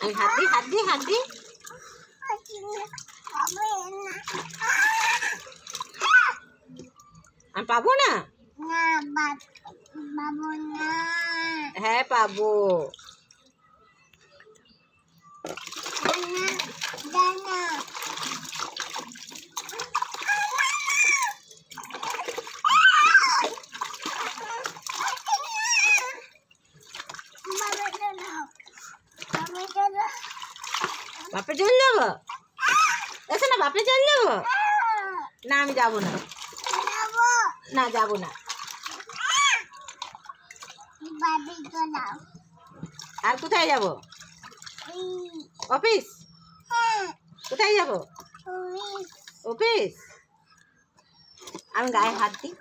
ওই হাত দি হাত দি হাত দি। আমি পাবো না? হ্যাঁ পাবো। বাপে চলে যাবো? এসে না বাপে চলে যাবো? না আমি যাবো না, না যাবো না। আর কোথায় যাবো? অফিস? কোথায় যাবো? অফিস? আমি গায়ে হাত দিই।